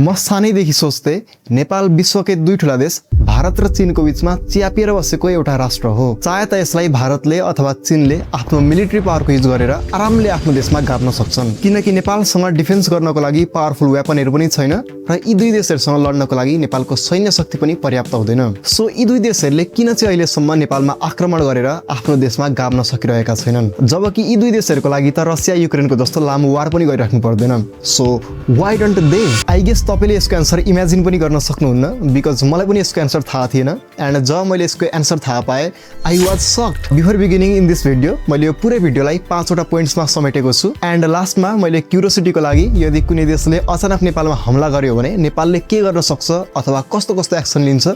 म सानैदेखि सोच्थे नेपाल विश्वकै दुई ठूला देश भारत र चीनको बीचमा च्यापिएर बसेको एउटा राष्ट्र हो। चाहे त यसलाई भारतले अथवा चीनले आफ्नो मिलिट्री पावरको युज गरेर आरामले आफ्नो देशमा गाड्न सक्छन्, किनकि नेपालसँग डिफेन्स गर्नको लागि पावरफुल वेपनहरू पनि छैन र यी दुई देशहरूसँग लड्नको लागि नेपालको सैन्य शक्ति पनि पर्याप्त हुँदैन। सो यी दुई देशहरूले किन चाहिँ अहिलेसम्म नेपालमा आक्रमण गरेर आफ्नो देशमा गाड्न सकिरहेका छैनन्, जबकि यी दुई देशहरूको लागि त रसिया युक्रेनको जस्तो लामो वार पनि गरिराख्नु पर्दैन। So why don't they? I guess तपाईँले यसको एन्सर इमेजिन पनि गर्न सक्नुहुन्न, बिकज मलाई पनि यसको एन्सर थाहा थिएन। एन्ड जब मैले यसको एन्सर थाहा पाएँ I was sucked. Before beginning in this video मैले यो पुरै भिडियोलाई 5वटा पोइन्ट्समा समेटेको छु। एन्ड लास्टमा मैले क्युरियोसिटीको लागि यदि कुनै देशले अचानक नेपालमा हमला गर्यो भने नेपालले के गर्न सक्छ अथवा कस्तो कस्तो एक्सन लिन्छ,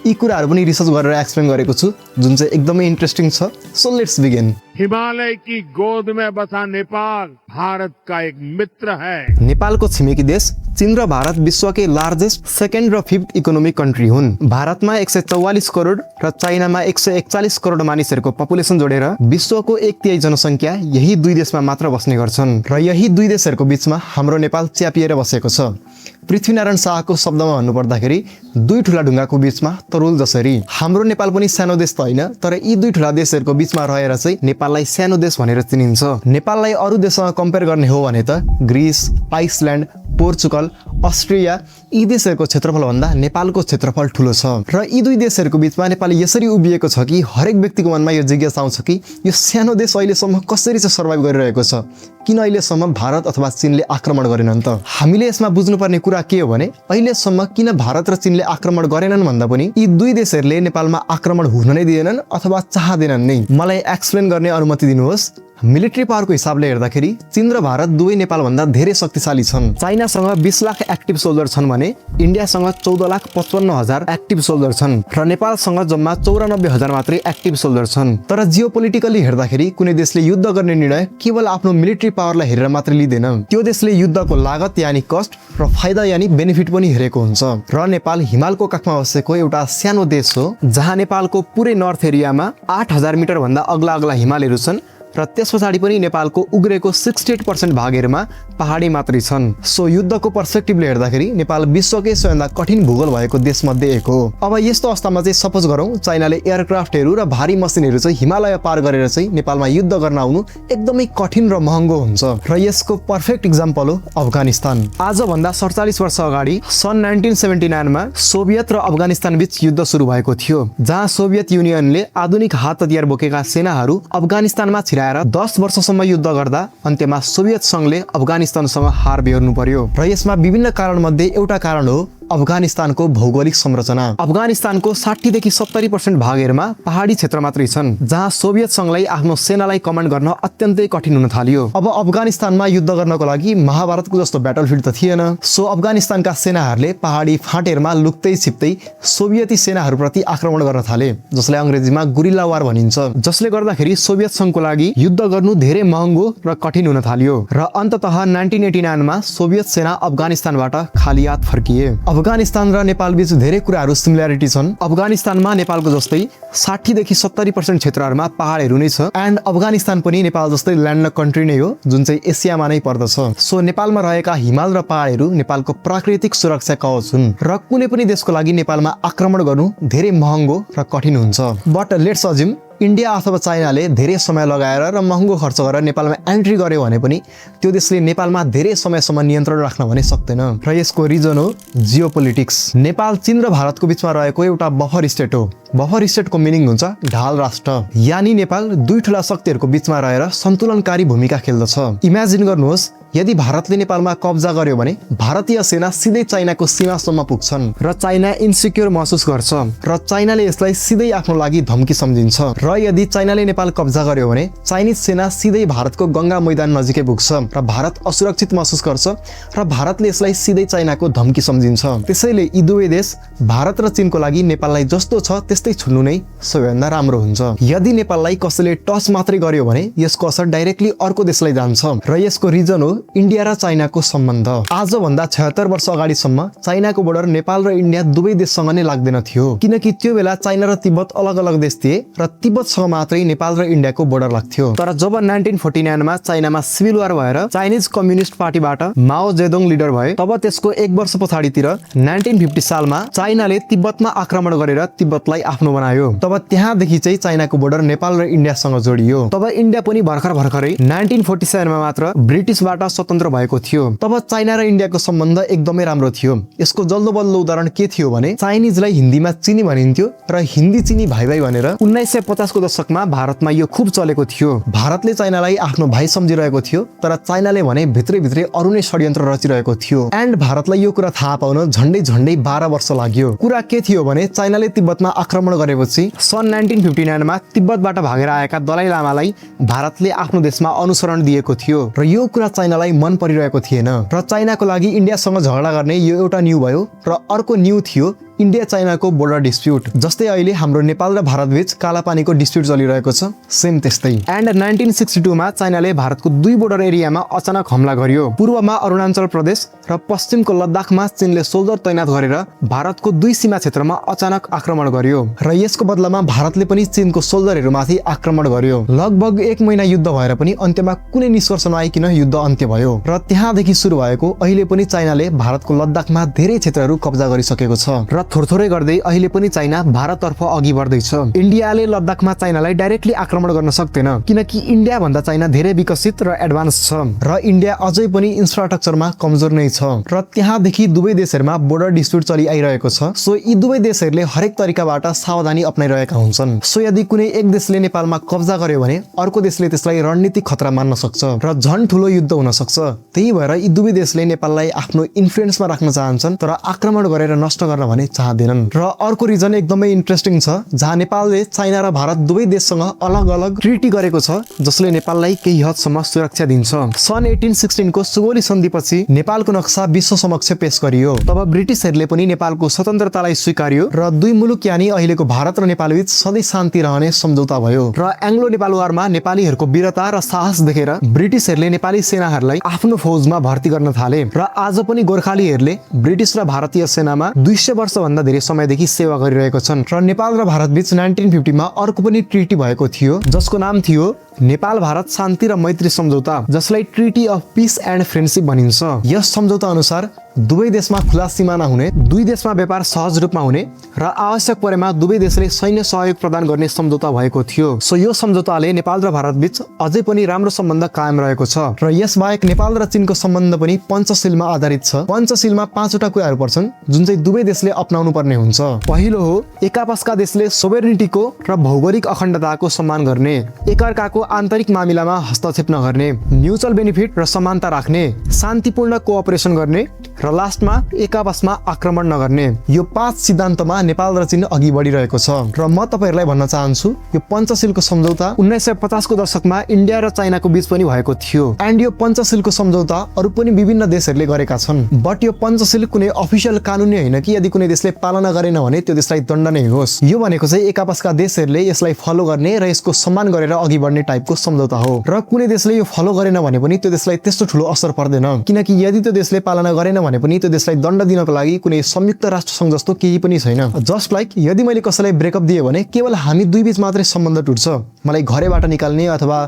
यी कुराहरू पनि रिसर्च गरेर एक्सप्लेन गरेको छु, जुन चाहिँ एकदमै इन्ट्रेस्टिङ छ। So let's begin. हिमालय की गोद में बसा नेपाल भारत का एक मित्र है। नेपालको छिमेकी देश चीन र भारत विश्वकै लार्जेस्ट सेकेन्ड र 5th इकोनोमिक कन्ट्री हुन्। भारतमा 144 करोड र चाइनामा 141 करोड मानिसहरूको पपुलेसन जोडेर विश्वको 1/3 जनसङ्ख्या यही दुई देशमा मात्र बस्ने गर्छन् र यही दुई देशहरूको बीचमा हाम्रो नेपाल च्यापिएर बसेको छ। पृथ्वीनारायण शाहको शब्दमा भन्नुपर्दाखेरि दुई ठूला ढुङ्गाको बीचमा तरुल जसरी। हाम्रो नेपाल पनि सानो देश त होइन, तर यी दुई ठूला देशहरूको बीचमा रहेर चाहिँ नेपाललाई सानो देश भनेर चिनिन्छ। नेपाललाई अरू देशसँग कम्पेयर गर्ने हो भने त ग्रिस, आइसल्यान्ड, पोर्चुगल, अस्ट्रेलिया यी देशहरूको क्षेत्रफल भन्दा नेपालको क्षेत्रफल ठुलो छ। र यी दुई देशहरूको बीचमा नेपाल यसरी उभिएको छ कि हरेक व्यक्तिको मनमा यो जिज्ञासा आउँछ कि यो सानो देश अहिलेसम्म कसरी चाहिँ सर्भाइभ गरिरहेको छ, किन अहिलेसम्म भारत अथवा चीनले आक्रमण गरेनन् त? हामीले यसमा बुझ्नुपर्ने कुरा के हो भने अहिलेसम्म किन भारत र चीनले आक्रमण गरेनन् भन्दा पनि यी दुई देशहरूले नेपालमा आक्रमण हुन नै दिएनन् अथवा चाहँदैनन् नै। मलाई एक्सप्लेन गर्ने अनुमति दिनुहोस्। मिलिट्री पावरको हिसाबले हेर्दाखेरि चीन र भारत दुवै नेपालभन्दा धेरै शक्तिशाली छन्। चाइनासँग 20 लाख एक्टिभ सोल्जर छन् भने इन्डियासँग 14,55,000 एक्टिभ सोल्जर छन् र नेपालसँग जम्मा 94,000 मात्रै एक्टिभ सोल्जर छन्। तर जियोपोलिटिकली हेर्दाखेरि कुनै देशले युद्ध गर्ने निर्णय केवल आफ्नो मिलिट्री पावरलाई हेरेर मात्रै लिँदैन, त्यो देशले युद्धको लागत यानि कस्ट र फाइदा यानि बेनिफिट पनि हेरेको हुन्छ। र नेपाल हिमालको काखमा बसेको एउटा सानो देश हो, जहाँ नेपालको पुरै नर्थ एरियामा 8,000 मिटर भन्दा अग्ला अग्ला हिमालहरू छन् र त्यस पछाडि पनि नेपालको उग्रेको 68% भागहरूमा पहाडी मात्रै छन्। सो युद्धको पर्सपेक्टिभले हेर्दाखेरि नेपाल विश्वकै सबैभन्दा कठिन भूगोल भएको देशमध्ये एक हो। अब यस्तो अवस्थामा चाहिँ सपोज गरौँ चाइनाले एयरक्राफ्टहरू र भारी मसिनहरू चाहिँ हिमालय पार गरेर चाहिँ नेपालमा युद्ध गर्न आउनु एकदमै कठिन र महँगो हुन्छ। र यसको पर्फेक्ट इक्जाम्पल हो अफगानिस्तान। आजभन्दा 47 वर्ष अगाडि सन् 1979 मा सोभियत र अफगानिस्तान बीच युद्ध सुरु भएको थियो, जहाँ सोभियत युनियनले आधुनिक हात हतियार बोकेका सेनाहरू अफगानिस्तानमा 10 वर्षसम्म युद्ध गर्दा अन्त्यमा सोभियत संघले अफगानिस्तानसँग हार बेहोर्नु पर्यो। र यसमा विभिन्न कारण मध्ये एउटा कारण हो अफगानिस्तानको भौगोलिक संरचना। अफगानिस्तानको 60 देखि 70% भागहरूमा पहाडी क्षेत्र मात्रै छन्, जहाँ सोभियत संघलाई आफ्नो सेनालाई कमान्ड गर्न अत्यन्तै कठिन हुन थाल्यो। अब अफगानिस्तानमा युद्ध गर्नको लागि महाभारतको जस्तो ब्याटलफिल्ड त थिएन। सो अफगानिस्तानका सेनाहरूले पहाडी फाँटहरूमा लुक्दै छिप्दै सोभियती सेनाहरूप्रति आक्रमण गर्न थाले, जसलाई अंग्रेजीमा गुरिल्ला वार भनिन्छ, जसले गर्दाखेरि सोभियत संघको लागि युद्ध गर्नु धेरै महँगो र कठिन हुन थाल्यो। र अन्ततः 1989 मा सोभियत सेना अफगानिस्तानबाट खाली हात फर्किए। अफगानिस्तान र नेपाल बीच धेरै कुराहरू सिमिल्यारिटी छन्। अफगानिस्तानमा नेपालको जस्तै 60 देखि 70% क्षेत्रहरूमा पहाडहरू नै छ। एन्ड अफगानिस्तान पनि नेपाल जस्तै ल्यान्डलक कन्ट्री नै हो, जुन चाहिँ एसियामा नै पर्दछ। सो नेपालमा रहेका हिमाल र पहाडहरू नेपालको प्राकृतिक सुरक्षा कवच हुन् र कुनै पनि देशको लागि नेपालमा आक्रमण गर्नु धेरै महँगो र कठिन हुन्छ। बट लेट्स अज्युम इन्डिया अथवा चाइनाले धेरै समय लगाएर र महँगो खर्च गरेर नेपालमा एन्ट्री गर्यो भने पनि त्यो देशले नेपालमा धेरै समयसम्म नियन्त्रण राख्न भने सक्दैन। र यसको रिजन हो जियोपोलिटिक्स। नेपाल चीन र भारतको बीचमा रहेको एउटा बफर स्टेट हो। बफर स्टेटको मिनिङ हुन्छ ढाल राष्ट्र, यानी नेपाल दुई ठूला शक्तिहरूको बीचमा रहेर सन्तुलनकारी भूमिका खेल्दछ। इमेजिन गर्नुहोस् यदि भारतले नेपालमा कब्जा गर्यो भने भारतीय सेना सिधै चाइनाको सीमासम्म पुग्छन् र चाइना इन्सिक्योर महसुस गर्छ र चाइनाले यसलाई सिधै आफ्नो लागि धम्की सम्झिन्छ। र यदि चाइनाले नेपाल कब्जा गर्यो भने चाइनिज सेना सिधै भारतको गंगा मैदान नजिकै पुग्छ र भारत असुरक्षित महसुस गर्छ र भारतले यसलाई सिधै चाइनाको धम्की सम्झिन्छ। त्यसैले यी दुवै देश भारत र चीनको लागि नेपाललाई जस्तो छ त्यस्तै छुन्नु नै सबैभन्दा राम्रो हुन्छ। यदि नेपाललाई कसैले टच मात्रै गर्यो भने यसको असर डाइरेक्टली अर्को देशलाई जान्छ र यसको रिजन हो इन्डिया र चाइनाको सम्बन्ध। आजभन्दा 76 वर्ष अगाडिसम्म चाइनाको बोर्डर नेपाल र इन्डिया दुवै देशसँग नै लाग्दैन थियो, किनकि त्यो बेला चाइना र तिब्बत अलग अलग देश थिए र तिब्बतसँग मात्रै नेपाल र इन्डियाको बोर्डर लाग्थ्यो। तर जब 1949 मा चाइनामा सिभिल वार भएर चाइनिज कम्युनिस्ट पार्टीबाट माओ जेडोङ लिडर भए, तब त्यसको एक वर्ष पछाडितिर 1950 सालमा चाइनाले तिब्बतमा आक्रमण गरेर तिब्बतलाई आफ्नो बनायो। तब त्यहाँदेखि चाहिँ चाइनाको बोर्डर नेपाल र इन्डियासँग जोडियो। तब इन्डिया पनि भर्खरै 1947 मा मात्र ब्रिटिसबाट स्वतन्त्र भएको थियो। तब चाइना र इन्डियाको सम्बन्ध एकदमै राम्रो थियो। यसको जल्दो बल्दो उदाहरण के थियो भने चाइनिजलाई हिन्दीमा चिनी भनिन्थ्यो र हिन्दी चिनी भाइ भाइ भनेर 1950 को दशकमा भारतमा यो खूब चलेको थियो। भारतले चाइनालाई आफ्नो भाइ सम्झिरहेको थियो, तर चाइनाले भने भित्रै भित्रै अरु नै षड्यन्त्र रचिरहेको थियो। एन्ड भारतलाई यो कुरा थाहा पाउन झन्डै 12 वर्ष लाग्यो। कुरा के थियो भने चाइनाले तिब्बतमा आक्रमण गरेपछि सन् 1959 मा तिब्बतबाट भागेर आएका दलाई लामालाई भारतले आफ्नो देशमा अनुसरण दिएको थियो र यो कुरा चाइनालाई मन परिरहेको थिएन र चाइनाको लागि इन्डियासँग झगडा गर्ने यो एउटा न्यू भयो र अर्को न्यू थियो इन्डिया चाइनाको बोर्डर डिस्प्युट। जस्तै अहिले हाम्रो नेपाल र भारत बीच कालापानीको डिस्प्युट चलिरहेको छ, सेम त्यस्तै। एन्ड 1962 मा चाइनाले भारतको दुई बोर्डर एरियामा अचानक हमला गर्यो। पूर्वमा अरुणाचल प्रदेश र पश्चिमको लद्दाखमा चीनले सोल्जर तैनात गरेर भारतको दुई सीमा क्षेत्रमा अचानक आक्रमण गर्यो र यसको बदलामा भारतले पनि चीनको सोल्जरहरूमाथि आक्रमण गर्यो। लगभग 1 महिना युद्ध भएर पनि अन्त्यमा कुनै निष्कर्ष नआइकन युद्ध अन्त्य भयो र त्यहाँदेखि सुरु भएको अहिले पनि चाइनाले भारतको लद्दाखमा धेरै क्षेत्रहरू कब्जा गरिसकेको छ र थोरथोरै गर्दै अहिले पनि चाइना भारततर्फ अघि बढ्दैछ। इन्डियाले लद्दाखमा चाइनालाई डाइरेक्टली आक्रमण गर्न सक्दैन, किनकि इन्डिया भन्दा चाइना धेरै विकसित र एडभान्स छ र इन्डिया अझै पनि इन्फ्रास्ट्रक्चरमा कमजोर नै छ र त्यहाँदेखि दुवै देशहरूमा बोर्डर डिस्प्युट चलि आइरहेको छ। सो यी दुवै देशहरूले हरेक तरिकाबाट सावधानी अपनाइरहेका हुन्छन्। सो यदि कुनै एक देशले नेपालमा कब्जा गर्यो भने अर्को देशले त्यसलाई रणनीतिक खतरा मान्न सक्छ र झन् ठुलो युद्ध हुन सक्छ। त्यही भएर यी दुवै देशले नेपाललाई आफ्नो इन्फ्लुएन्समा राख्न चाहन्छन्, तर आक्रमण गरेर नष्ट गर्न भने चाहदैनन्। र अर्को रिजन एकदमै इन्ट्रेस्टिङ छ, जहाँ नेपालले चाइना र भारत दुवै देशसँग अलग अलग ट्रिटी गरेको छ, जसले नेपाललाई केही हदसम्म सुरक्षा दिन्छ। सन् 1816 को सुगौली सन्धिपछि नेपालको नक्सा विश्व समक्ष पेश गरियो। तब ब्रिटिसहरूले पनि नेपालको स्वतन्त्रतालाई स्वीकार्यो र दुई मुलुक यानी अहिलेको भारत र नेपाल बीच सधैँ शान्ति रहने सम्झौता भयो। र एङ्ग्लो नेपाल वारमा नेपालीहरूको वीरता र साहस देखेर ब्रिटिसहरूले नेपाली सेनाहरूलाई आफ्नो फौजमा भर्ती गर्न थाले र आज पनि गोर्खालीहरूले ब्रिटिस र भारतीय सेनामा 200 वर्ष भन्दा धेरै समयदेखि सेवा गरिरहेको छन्। र नेपाल र भारत बीच 1950 मा अर्को पनि ट्रिटी भएको थियो, जसको नाम थियो नेपाल भारत शान्ति र मैत्री सम्झौता, जसलाई treaty of piece and friendship भनिन्छ। यस सम्झौता अनुसार दुवै देशमा खुला सिमाना हुने, दुई देशमा व्यापार सहज रूपमा हुने र आवश्यक परेमा दुवै देशले सैन्य सहयोग प्रदान गर्ने सम्झौता भएको थियो। सो यो सम्झौताले नेपाल र भारत बीच अझै पनि राम्रो सम्बन्ध कायम रहेको छ र यसबाहेक नेपाल र चीनको सम्बन्ध पनि पञ्चशीलमा आधारित छ। पञ्चशीलमा 5 वटा कुराहरू पर्छन् जुन चाहिँ दुवै देशले अपनाउनु पर्ने हुन्छ। पहिलो हो एकापसका देशले सोभरेनिटीको र भौगोलिक अखण्डताको सम्मान गर्ने, एकअर्काको आन्तरिक मामिलामा हस्तक्षेप नगर्ने, म्युचुअल बेनिफिट र समानता राख्ने, शान्तिपूर्ण कोअपरेसन गर्ने र लास्टमा एकापसमा आक्रमण नगर्ने। यो 5 सिद्धान्तमा नेपाल र चीन अघि बढिरहेको छ र म तपाईहरुलाई भन्न चाहन्छु यो पञ्चशीलको सम्झौता 1950 को दशकमा इन्डिया र चाइनाको बीच पनि भएको थियो। एन्ड यो पञ्चशीलको सम्झौता अरु पनि विभिन्न देशहरूले गरेका छन्, बट यो पञ्चशील कुनै अफिसियल कानुन होइन कि यदि कुनै देशले पालना गरेन भने त्यो देशलाई दण्ड नै होस्। यो भनेको चाहिँ एकापसका देशहरूले यसलाई फलो गर्ने र यसको सम्मान गरेर अघि बढ्ने टाइपको सम्झौता हो र कुनै देशले यो फलो गरेन भने पनि त्यो देशलाई त्यस्तो ठुलो असर पर्दैन, किनकि यदि त्यो देशले पालना गरेन भने पनि त्यो देशलाई दण्ड दिनको लागि कुनै संयुक्त राष्ट्र संघ जस्तो केही पनि छैन। जस्ट लाइक यदि मैले कसैलाई ब्रेकअप दिए भने केवल हामी दुई बीच मात्रै सम्बन्ध टुट्छ, मलाई घरैबाट निकाल्ने अथवा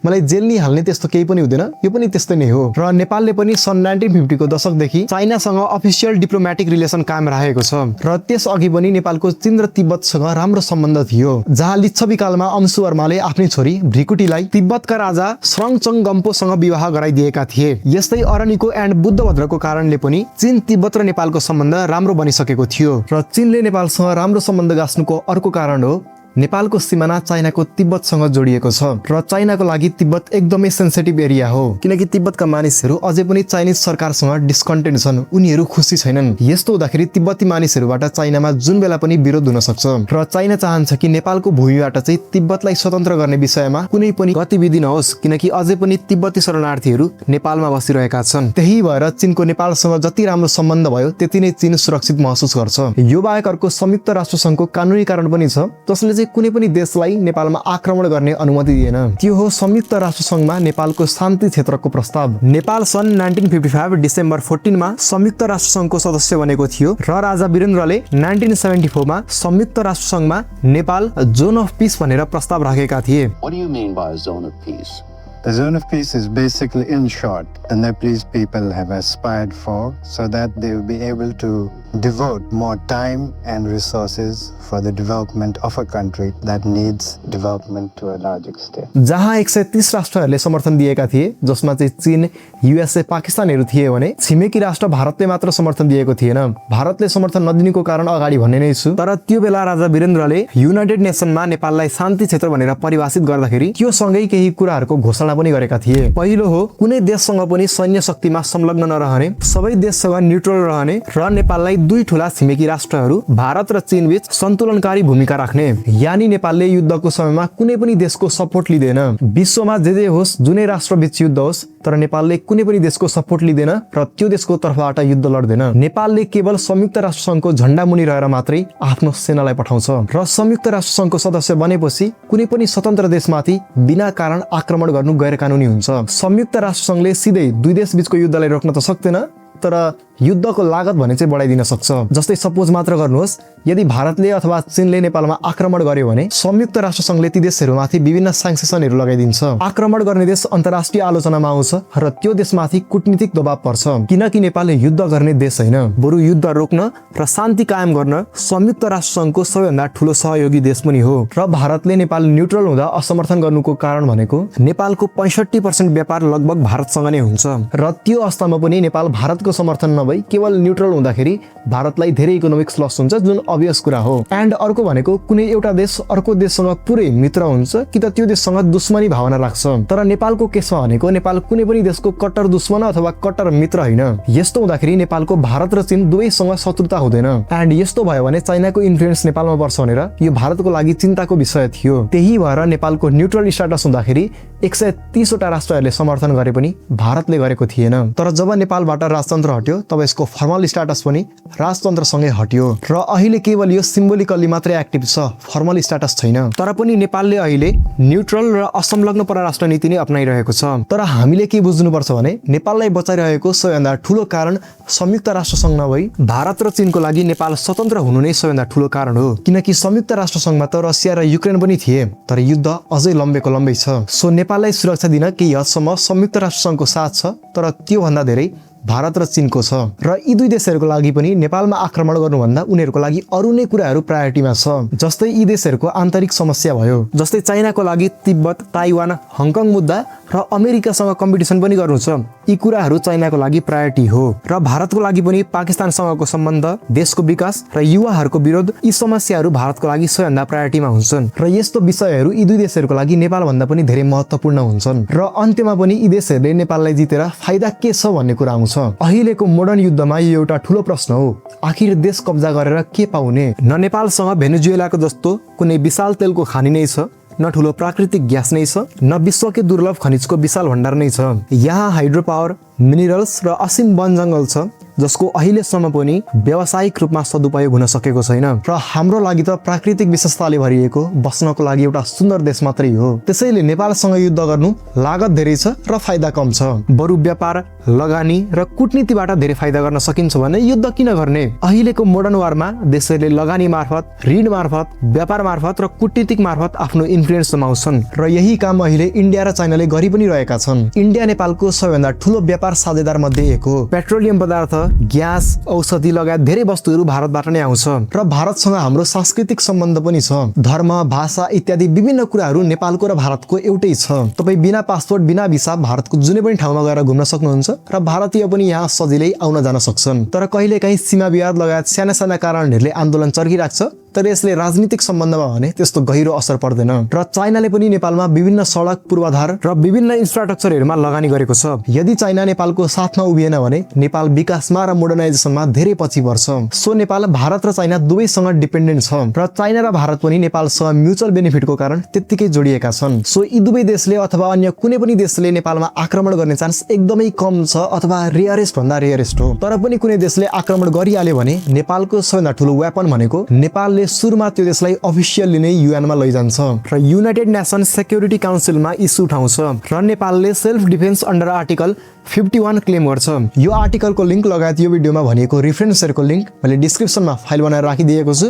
मलाई जेल नि हाल्ने त्यस्तो केही पनि हुँदैन। यो पनि त्यस्तै नै हो। र नेपालले पनि सन् 1950 को दशकदेखि चाइनासँग अफिसियल डिप्लोमेटिक रिलेसन कायम राखेको छ र त्यस अघि पनि नेपालको चीन र तिब्बतसँग राम्रो सम्बन्ध थियो, जहाँ लिच्छवी कालमा अम्सुवर्माले आफ्नै छोरी भ्रिकुटीलाई तिब्बतका राजा सरङचङ गम्पोसँग विवाह गराइदिएका थिए। यस्तै अरनिको एन्ड बुद्धभद्रको कारणले पनि चीन तिब्बत र नेपालको सम्बन्ध राम्रो बनिसकेको थियो र चीनले नेपालसँग राम्रो सम्बन्ध गाँच्नुको अर्को कारण हो नेपालको सिमाना चाइनाको तिब्बतसँग जोडिएको छ र चाइनाको लागि तिब्बत एकदमै सेन्सिटिभ एरिया हो, किनकि तिब्बतका मानिसहरू अझै पनि चाइनिज सरकारसँग डिस्कन्टेन्ट छन्, उनीहरू खुसी छैनन्। यस्तो हुँदाखेरि तिब्बती मानिसहरूबाट चाइनामा जुन बेला पनि विरोध हुन सक्छ र चाइना चाहन्छ कि नेपालको भूमिबाट चाहिँ तिब्बतलाई स्वतन्त्र गर्ने विषयमा कुनै पनि गतिविधि नहोस्, किनकि अझै पनि तिब्बती शरणार्थीहरू नेपालमा बसिरहेका छन्। त्यही भएर चीनको नेपालसँग जति राम्रो सम्बन्ध भयो त्यति नै चीन सुरक्षित महसुस गर्छ। यो बाहेक अर्को संयुक्त राष्ट्र संघको कानुनी कारण पनि छ, जसले चाहिँ कुनै पनि देशलाई नेपालमा आक्रमण गर्ने अनुमति दिएन। त्यो हो संयुक्त राष्ट्र संघमा नेपालको शान्ति क्षेत्रको प्रस्ताव। नेपाल सन् 1955 डिसेम्बर 14 मा संयुक्त राष्ट्र संघको सदस्य बनेको थियो र राजा वीरेन्द्रले 1974 मा संयुक्त राष्ट्र संघमा नेपाल जोन अफ पीस भनेर प्रस्ताव राखेका थिए। What do you mean by a zone of peace? The zone of peace is basically, in short, the Nepalese people have aspired for so that they will be able to devote more time and resources for the development of a country that needs development to a large extent. जहाँ 130 राष्ट्रहरूले समर्थन दिएका थिए, जसमा चाहिँ चीन, USA, पाकिस्तानहरू थिए भने छिमेकी राष्ट्र भारतले मात्र समर्थन दिएको थिएन। भारतले समर्थन नदिनुको कारण अगाडि भन्ने नै छु, तर त्यो बेला राजा वीरेन्द्रले युनाइटेड नेसनमा नेपाललाई शान्ति क्षेत्र भनेर परिभाषित गर्दाखेरि त्यो सँगै केही कुराहरूको घोषणा पनि गरेका थिए। पहिलो हो, कुनै देशसँग पनि सैन्य शक्तिमा संलग्न नरहने, सबै देशसँग न्युट्रल रहने र नेपाललाई दुई ठूला छिमेकी राष्ट्रहरू भारत र चीन बीच सन्तुलनकारी भूमिका राख्ने। यानी नेपालले युद्धको समयमा कुनै पनि देशको सपोर्ट लिँदैन। विश्वमा जे होस्, जुनै राष्ट्र बीच युद्ध होस्, तर नेपालले कुनै पनि देशको सपोर्ट लिँदैन र त्यो देशको तर्फबाट युद्ध लड्दैन। नेपालले केवल संयुक्त राष्ट्र संघको झण्डा मुनि रहेर मात्रै आफ्नो सेनालाई पठाउँछ र संयुक्त राष्ट्र संघको सदस्य बनेपछि कुनै पनि स्वतन्त्र देशमाथि बिना कारण आक्रमण गर्नु गैर कानुनी हुन्छ। संयुक्त राष्ट्र संघले सिधै दुई देश बीचको युद्धलाई रोक्न त सक्दैन, तर युद्धको लागत भने चाहिँ बढाइदिन सक्छ। जस्तै सपोज मात्र गर्नुहोस्, यदि भारतले अथवा चीनले नेपालमा आक्रमण गर्यो भने संयुक्त राष्ट्र संघले ती देशहरूमाथि विभिन्न स्याङ्सनहरू लगाइदिन्छ। आक्रमण गर्ने देश अन्तर्राष्ट्रिय आलोचनामा आउँछ र त्यो देशमाथि कूटनीतिक दबाव पर्छ, किनकि नेपालले युद्ध गर्ने देश होइन, बरु युद्ध रोक्न र शान्ति कायम गर्न संयुक्त राष्ट्र संघको सबैभन्दा ठूलो सहयोगी देश पनि हो। र भारतले नेपाल न्युट्रल हुँदा असमर्थन गर्नुको कारण भनेको नेपालको 65% व्यापार लगभग भारतसँग नै हुन्छ र त्यो अवस्थामा पनि नेपाल भारतको समर्थन नभई केवल न्युट्रल हुँदाखेरि भारतलाई धेरै इकोनोमिक लस हुन्छ, जुन अभियस कुरा हो। एन्ड अर्को भनेको कुनै एउटा देश अर्को देशसँग पुरै मित्र हुन्छ कि त त्यो देशसँग दुश्मनी भावना राख्छ। तर नेपालको केसमा भनेको नेपाल कुनै पनि देशको कट्टर दुश्मन अथवा कट्टर मित्र होइन। यस्तो हुँदाखेरि नेपालको भारत र चीन दुवैसँग शत्रुता हुँदैन। एन्ड यस्तो भयो भने चाइनाको इन्फ्लुएन्स नेपालमा पर्छ भनेर यो भारतको लागि चिन्ताको विषय थियो। त्यही भएर नेपालको न्युट्रल स्ट्याटस हुँदाखेरि 130 वटा राष्ट्रहरूले समर्थन गरे पनि भारतले गरेको थिएन। तर जब नेपालबाट राजतन्त्र हट्यो तब यसको फर्मल स्ट्याटस पनि राजतन्त्रसँगै हट्यो र अहिले केवल यो सिम्बोलिकली मात्रै एक्टिभ छ, फर्मल स्ट्याटस छैन। तर पनि नेपालले अहिले न्युट्रल र असंलग्न परराष्ट्र नीति नै अपनाइरहेको छ। तर हामीले के बुझ्नुपर्छ भने नेपाललाई बचाइरहेको सबैभन्दा ठूलो कारण संयुक्त राष्ट्र संघ नभई भारत र चीनको लागि नेपाल स्वतन्त्र हुनु नै सबैभन्दा ठूलो कारण हो। किनकि संयुक्त राष्ट्र संघमा त रसिया र युक्रेन पनि थिए, तर युद्ध अझै लम्बेको लम्बै छ। सो नेपाललाई सुरक्षा दिन केही हदसम्म संयुक्त राष्ट्र संघको साथ छ, तर त्यो भन्दा धेरै भारत र चीनको छ। र यी दुई देशहरूको लागि पनि नेपालमा आक्रमण गर्नुभन्दा उनीहरूको लागि अरू नै कुराहरू प्रायोरिटीमा छ। जस्तै यी देशहरूको आन्तरिक समस्या भयो, जस्तै चाइनाको लागि तिब्बत, ताइवान, हङकङ मुद्दा र अमेरिकासँग कम्पिटिसन पनि गर्नु छ। यी कुराहरू चाइनाको लागि प्रायोरिटी हो। र भारतको लागि पनि पाकिस्तानसँगको सम्बन्ध, देशको विकास र युवाहरूको विरोध, यी समस्याहरू भारतको लागि सबैभन्दा प्रायोरिटीमा हुन्छन्। र यस्तो विषयहरू यी दुई देशहरूको लागि नेपालभन्दा पनि धेरै महत्त्वपूर्ण हुन्छन्। र अन्त्यमा पनि यी देशहरूले नेपाललाई जितेर फाइदा के छ भन्ने कुरा आउँछ। अहिलेको मोडर्न युद्धमा यो एउटा ठूलो प्रश्न हो, आखिर देश कब्जा गरेर के पाउने? न नेपालसँग भेनेजुएलाको जस्तो कुनै विशाल तेलको खानी नै छ, न ठूलो प्राकृतिक ग्यास नै छ, न विश्वकै दुर्लभ खनिजको विशाल भण्डार नै छ। यहाँ हाइड्रो पावर, मिनरल्स र असीम वन जङ्गल छ, जसको अहिलेसम्म पनि व्यावसायिक रूपमा सदुपयोग हुन सकेको छैन। र हाम्रो लागि त प्राकृतिक विशेषताले भरिएको बस्नको लागि एउटा सुन्दर देश मात्रै हो। त्यसैले नेपालसँग युद्ध गर्नु लागत धेरै छ र फाइदा कम छ। बरु व्यापार, लगानी र कूटनीतिबाट धेरै फाइदा गर्न सकिन्छ भने युद्ध किन गर्ने? अहिलेको मोडर्न वारमा देशहरूले लगानी मार्फत, ऋण मार्फत, व्यापार मार्फत र कूटनीतिक मार्फत आफ्नो इन्फ्लुएन्स जमाउँछन् र यही काम अहिले इन्डिया र चाइनाले गरि पनि रहेका छन्। इन्डिया नेपालको सबैभन्दा ठूलो व्यापार साझेदार मध्ये एक हो। पेट्रोलियम पदार्थ, ग्यास, औषधि लगायत धेरै वस्तुहरू भारतबाट नै आउँछ र भारतसँग हाम्रो सांस्कृतिक सम्बन्ध पनि छ। धर्म, भाषा इत्यादि विभिन्न कुराहरू नेपालको र भारतको एउटै छ। तपाई बिना पासपोर्ट, बिना भिसा भारतको जुनै पनि ठाउँमा गएर घुम्न सक्नुहुन्छ र भारतीय पनि यहाँ सजिलै आउन जान सक्छन्। तर कहिलेकाहीँ सीमा विवाद लगायत साना साना कारणहरूले आन्दोलन चर्किराख्छ, तर यसले राजनीतिक सम्बन्धमा भने त्यस्तो गहिरो असर पर्दैन। र चाइनाले पनि नेपालमा विभिन्न सडक, पूर्वाधार र विभिन्न इन्फ्रास्ट्रक्चरहरूमा लगानी गरेको छ। यदि चाइना नेपालको साथमा उभिएन भने नेपाल विकासमा र मोडर्नाइजेसनमा धेरै पछि पर्छ। सो नेपाल भारत र चाइना दुवैसँग डिपेन्डेन्ट छ र चाइना र भारत पनि नेपालसँग म्युचुअल बेनिफिटको कारण त्यत्तिकै जोडिएका छन्। सो यी दुवै देशले अथवा अन्य कुनै पनि देशले नेपालमा आक्रमण गर्ने चान्स एकदमै कम छ अथवा रेयरेस्ट भन्दा रेयरेस्ट हो। तर पनि कुनै देशले आक्रमण गरिहाल्यो भने नेपालको सबैभन्दा ठूलो वेपन भनेको नेपालले नेपालले सुरुमा त्यो देशलाई अफिसियल्ली नै युएनमा लैजान्छ र युनाइटेड नेसन सेक्युरिटी काउन्सिलमा इस्यु उठाउँछ र नेपालले self defence under article 51 claim गर्छ। यो आर्टिकलको लिंक लगायत यो भिडियोमा भनिएको रेफरेन्सहरुको लिंक मैले डिस्क्रिप्सनमा फाइल बनाएर राखिदिएको छु,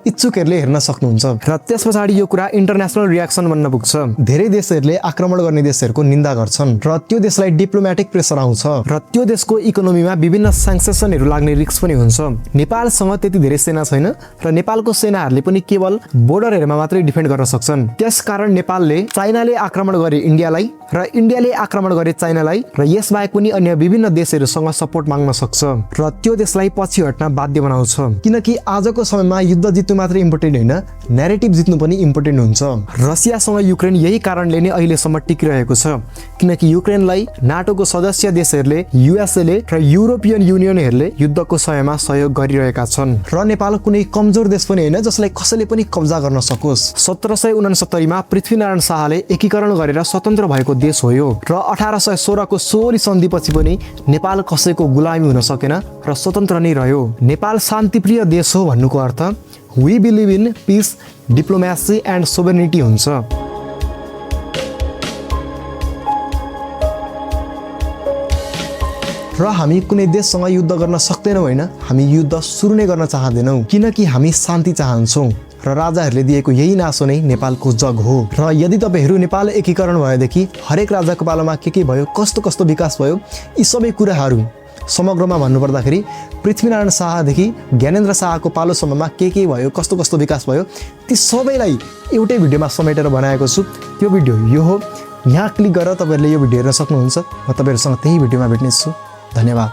इच्छुकहरूले हेर्न सक्नुहुन्छ। र त्यसपछि यो कुरा इन्टरनेशनल रियाक्सन बन्न पुग्छ। धेरै देशहरूले आक्रमण गर्ने देशहरूको निन्दा गर्छन् र त्यो देशलाई डिप्लोमेटिक प्रेसर आउँछ र त्यो देशको इकोनोमीमा विभिन्न स्याङ्सनहरू लाग्ने रिस्क पनि हुन्छ। नेपालसँग त्यति धेरै सेना छैन र नेपालको सेनाहरूले पनि केवल बोर्डरहरुमा मात्रै डिफेन्ड गर्न सक्छन्। त्यसकारण नेपालले चाइनाले आक्रमण गरे इन्डियालाई र इन्डियाले आक्रमण गरे चाइनालाई र यसबाहेक पनि अन्य विभिन्न देशहरूसँग सपोर्ट माग्न सक्छ र त्यो देशलाई पछि हट्न बाध्य बनाउँछ। किनकि आजको समयमा युद्ध जित्नु मात्रै इम्पोर्टेन्ट हैन, न्यारेटिभ जित्नु पनि इम्पोर्टेन्ट हुन्छ। रसियासँग युक्रेन यही कारणले नै अहिलेसम्म टिकिरहेको छ, किनकि युक्रेनलाई नाटोको सदस्य देशहरूले, युएसए र युरोपियन युनियनहरूले युद्धको समयमा सहयोग गरिरहेका छन् र नेपाल कुनै कमजोर देश पनि हैन जसलाई कसैले पनि कब्जा गर्न सकोस्। 1769 मा पृथ्वीनारायण शाहले एकीकरण गरेर स्वतन्त्र भएको देश हो यो र 1816 को सोरी सन्धिपछि पनि नेपाल कसैको गुलामी हुन सकेन र स्वतन्त्र नै रह्यो। नेपाल शान्तिप्रिय देश हो भन्नुको अर्थ We believe in peace, diplomacy and sovereignty हुन्छ। र हामी कुनै देशसँग युद्ध गर्न सक्दैनौँ हैन, हामी युद्ध सुरु नै गर्न चाहदैनौँ, किनकि हामी शान्ति चाहन्छौँ र राजाहरूले दिएको यही नासो नै नेपालको जग हो। र यदि तपाईहरु नेपाल एकीकरण भएदेखि हरेक राजाको पालोमा के भयो, कस्तो कस्तो विकास भयो, यी सबै कुराहरू समग्रमा भन्नुपर्दाखेरि पृथ्वीनारायण शाहदेखि ज्ञानेन्द्र शाहको पालोसम्ममा के भयो, कस्तो कस्तो विकास भयो, ती सबैलाई एउटै भिडियोमा समेटेर बनाएको छु। त्यो भिडियो यो हो। यहाँ क्लिक गरेर तपाईहरुले यो भिडियो हेर्न सक्नुहुन्छ। म तपाईहरुसँग त्यही भिडियोमा भेट्नेछु। धन्यवाद।